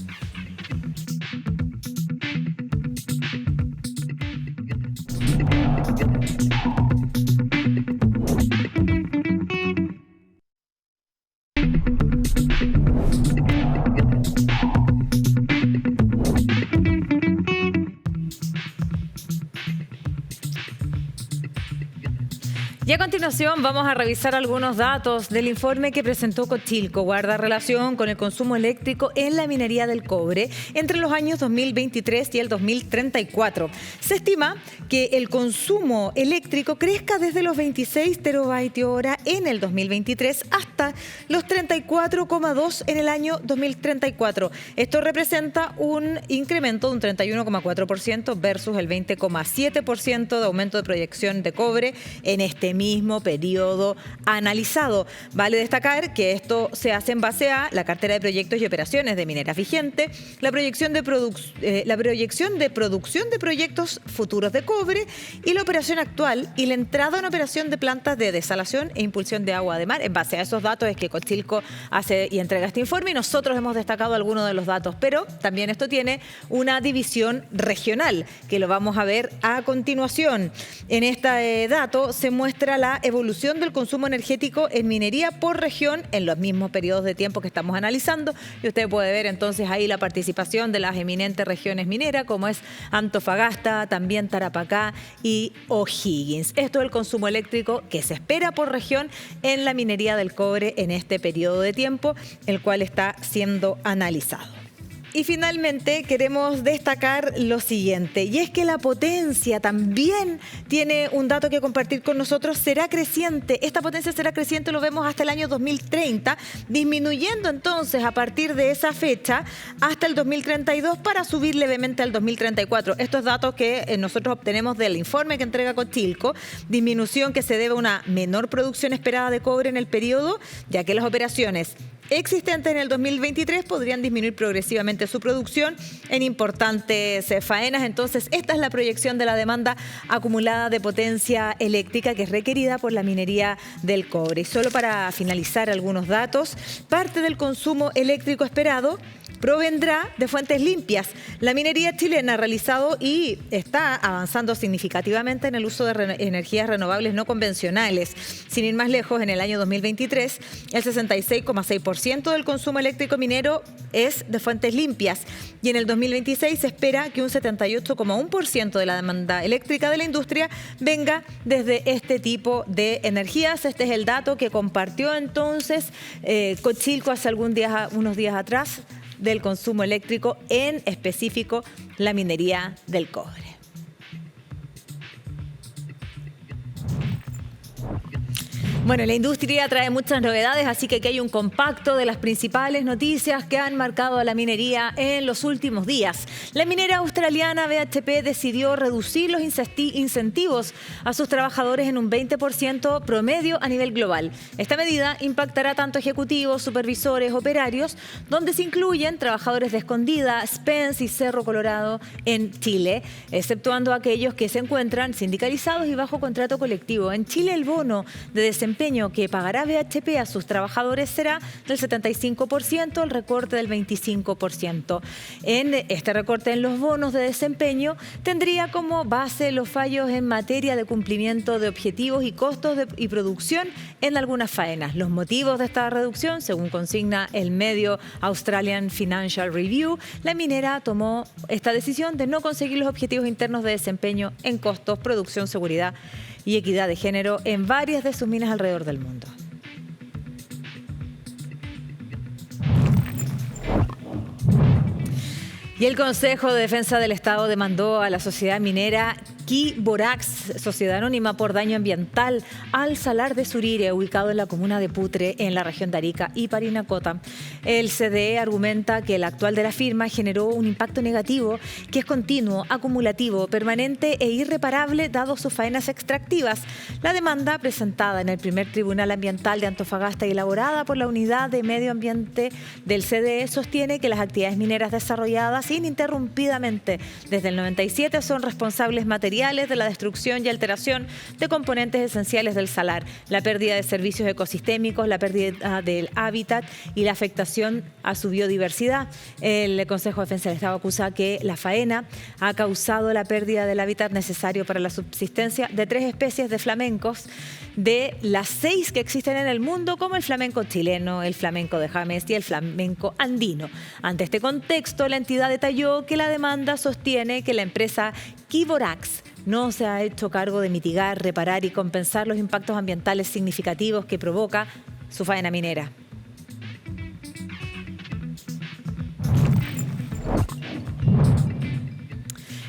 S1: Y a continuación vamos a revisar algunos datos del informe que presentó Cochilco. Guarda relación con el consumo eléctrico en la minería del cobre entre los años 2023 y el 2034. Se estima que el consumo eléctrico crezca desde los 26 terabyte-hora en el 2023 hasta los 34,2 en el año 2034. Esto representa un incremento de un 31,4% versus el 20,7% de aumento de proyección de cobre en este mismo periodo analizado. Vale destacar que esto se hace en base a la cartera de proyectos y operaciones de mineras vigente, la proyección de producción de proyectos futuros de cobre y la operación actual y la entrada en operación de plantas de desalación e impulsión de agua de mar. En base a esos datos es que Cochilco hace y entrega este informe y nosotros hemos destacado algunos de los datos, pero también esto tiene una división regional que lo vamos a ver a continuación. En este dato se muestra la evolución del consumo energético en minería por región en los mismos periodos de tiempo que estamos analizando y usted puede ver entonces ahí la participación de las eminentes regiones mineras como es Antofagasta, también Tarapacá y O'Higgins. Esto es el consumo eléctrico que se espera por región en la minería del cobre en este periodo de tiempo, el cual está siendo analizado. Y finalmente queremos destacar lo siguiente, y es que la potencia también tiene un dato que compartir con nosotros, será creciente. Esta potencia será creciente, lo vemos hasta el año 2030, disminuyendo entonces a partir de esa fecha hasta el 2032 para subir levemente al 2034. Estos datos que nosotros obtenemos del informe que entrega Cochilco, disminución que se debe a una menor producción esperada de cobre en el periodo, ya que las operaciones existentes en el 2023 podrían disminuir progresivamente su producción en importantes faenas. Entonces, esta es la proyección de la demanda acumulada de potencia eléctrica que es requerida por la minería del cobre. Y solo para finalizar algunos datos, parte del consumo eléctrico esperado provendrá de fuentes limpias. La minería chilena ha realizado y está avanzando significativamente en el uso de energías renovables no convencionales. Sin ir más lejos, en el año 2023, el 66,6% del consumo eléctrico minero es de fuentes limpias y en el 2026 se espera que un 78,1% de la demanda eléctrica de la industria venga desde este tipo de energías. Este es el dato que compartió entonces Cochilco hace unos días atrás del consumo eléctrico, en específico la minería del cobre. Bueno, la industria trae muchas novedades, así que aquí hay un compacto de las principales noticias que han marcado a la minería en los últimos días. La minera australiana BHP decidió reducir los incentivos a sus trabajadores en un 20% promedio a nivel global. Esta medida impactará tanto ejecutivos, supervisores, operarios, donde se incluyen trabajadores de Escondida, Spence y Cerro Colorado en Chile, exceptuando aquellos que se encuentran sindicalizados y bajo contrato colectivo. En Chile, el bono de desempeño que pagará BHP a sus trabajadores será del 75%, el recorte del 25%. En este recorte en los bonos de desempeño tendría como base los fallos en materia de cumplimiento de objetivos y costos y producción en algunas faenas. Los motivos de esta reducción, según consigna el medio Australian Financial Review, la minera tomó esta decisión de no conseguir los objetivos internos de desempeño en costos, producción, seguridad y equidad de género en varias de sus minas alrededor del mundo. Y el Consejo de Defensa del Estado demandó a la sociedad minera Quiborax, sociedad anónima por daño ambiental, al Salar de Surire, ubicado en la comuna de Putre, en la región de Arica y Parinacota. El CDE argumenta que el actual de la firma generó un impacto negativo que es continuo, acumulativo, permanente e irreparable dado sus faenas extractivas. La demanda, presentada en el primer Tribunal Ambiental de Antofagasta y elaborada por la Unidad de Medio Ambiente del CDE, sostiene que las actividades mineras desarrolladas ininterrumpidamente desde el 97 son responsables materiales de la destrucción y alteración de componentes esenciales del salar, la pérdida de servicios ecosistémicos, la pérdida del hábitat y la afectación a su biodiversidad. El Consejo de Defensa del Estado acusa que la faena ha causado la pérdida del hábitat necesario para la subsistencia de 3 especies de flamencos de las 6 que existen en el mundo, como el flamenco chileno, el flamenco de James y el flamenco andino. Ante este contexto, la entidad detalló que la demanda sostiene que la empresa Quiborax no se ha hecho cargo de mitigar, reparar y compensar los impactos ambientales significativos que provoca su faena minera.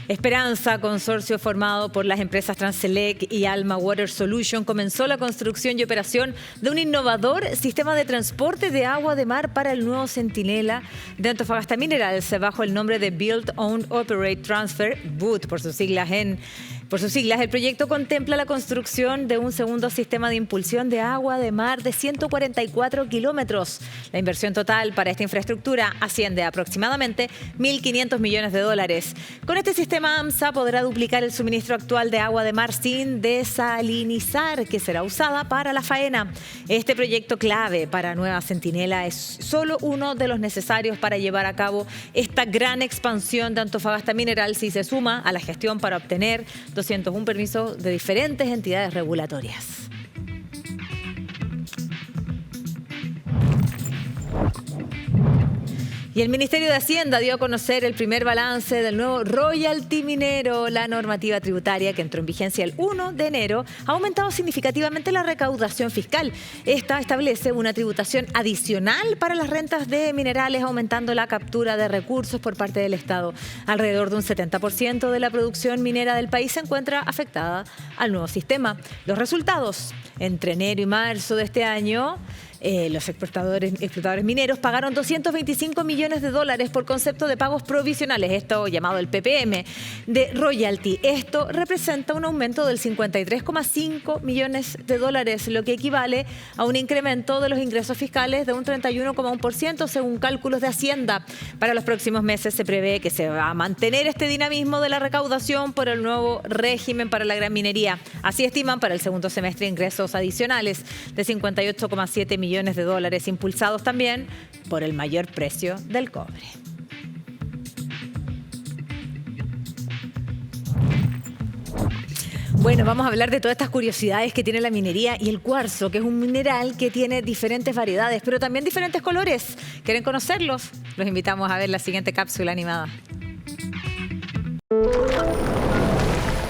S1: Esperanza, consorcio formado por las empresas Transelec y Alma Water Solution, comenzó la construcción y operación de un innovador sistema de transporte de agua de mar para el nuevo Centinela de Antofagasta Minerals, bajo el nombre de Build, Own, Operate, Transfer, BOOT, por sus siglas, el proyecto contempla la construcción de un segundo sistema de impulsión de agua de mar de 144 kilómetros. La inversión total para esta infraestructura asciende a aproximadamente $1.500 millones. Con este sistema, AMSA podrá duplicar el suministro actual de agua de mar sin desalinizar, que será usada para la faena. Este proyecto clave para Nueva Centinela es solo uno de los necesarios para llevar a cabo esta gran expansión de Antofagasta Minerals y se suma a la gestión para obtener 201 permisos de diferentes entidades regulatorias. Y el Ministerio de Hacienda dio a conocer el primer balance del nuevo royalty minero. La normativa tributaria, que entró en vigencia el 1 de enero, ha aumentado significativamente la recaudación fiscal. Esta establece una tributación adicional para las rentas de minerales, aumentando la captura de recursos por parte del Estado. Alrededor de un 70% de la producción minera del país se encuentra afectada al nuevo sistema. Los resultados: entre enero y marzo de este año, los explotadores mineros pagaron $225 millones por concepto de pagos provisionales, esto llamado el PPM, de royalty. Esto representa un aumento del $53,5 millones, lo que equivale a un incremento de los ingresos fiscales de un 31,1% según cálculos de Hacienda. Para los próximos meses se prevé que se va a mantener este dinamismo de la recaudación por el nuevo régimen para la gran minería. Así estiman para el segundo semestre ingresos adicionales de $58,7 millones, impulsados también por el mayor precio del cobre. Bueno, vamos a hablar de todas estas curiosidades que tiene la minería y el cuarzo, que es un mineral que tiene diferentes variedades, pero también diferentes colores. ¿Quieren conocerlos? Los invitamos a ver la siguiente cápsula animada.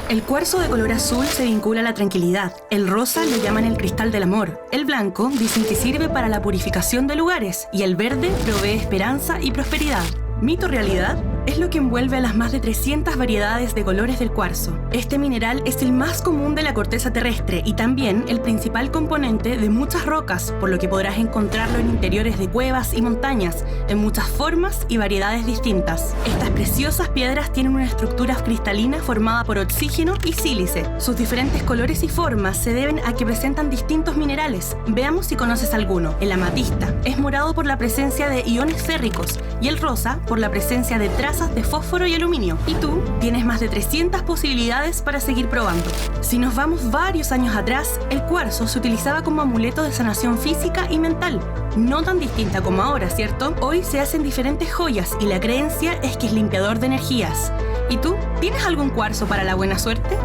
S19: El cuarzo de color azul se vincula a la tranquilidad, el rosa lo llaman el cristal del amor, el blanco dicen que sirve para la purificación de lugares y el verde provee esperanza y prosperidad. ¿Mito o realidad? Es lo que envuelve a las más de 300 variedades de colores del cuarzo. Este mineral es el más común de la corteza terrestre y también el principal componente de muchas rocas, por lo que podrás encontrarlo en interiores de cuevas y montañas, en muchas formas y variedades distintas. Estas preciosas piedras tienen una estructura cristalina formada por oxígeno y sílice. Sus diferentes colores y formas se deben a que presentan distintos minerales. Veamos si conoces alguno. El amatista es morado por la presencia de iones férricos y el rosa por la presencia de trazas de fósforo y aluminio. Y tú tienes más de 300 posibilidades para seguir probando. Si nos vamos varios años atrás, el cuarzo se utilizaba como amuleto de sanación física y mental. No tan distinta como ahora, ¿cierto? Hoy se hacen diferentes joyas y la creencia es que es limpiador de energías. ¿Y tú? ¿Tienes algún cuarzo para la buena suerte?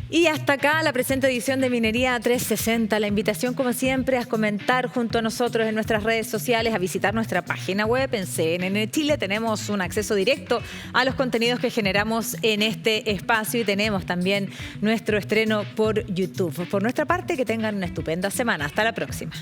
S1: Y hasta acá la presente edición de Minería 360. La invitación, como siempre, es comentar junto a nosotros en nuestras redes sociales, a visitar nuestra página web. En CNN Chile tenemos un acceso directo a los contenidos que generamos en este espacio y tenemos también nuestro estreno por YouTube. Por nuestra parte, que tengan una estupenda semana. Hasta la próxima.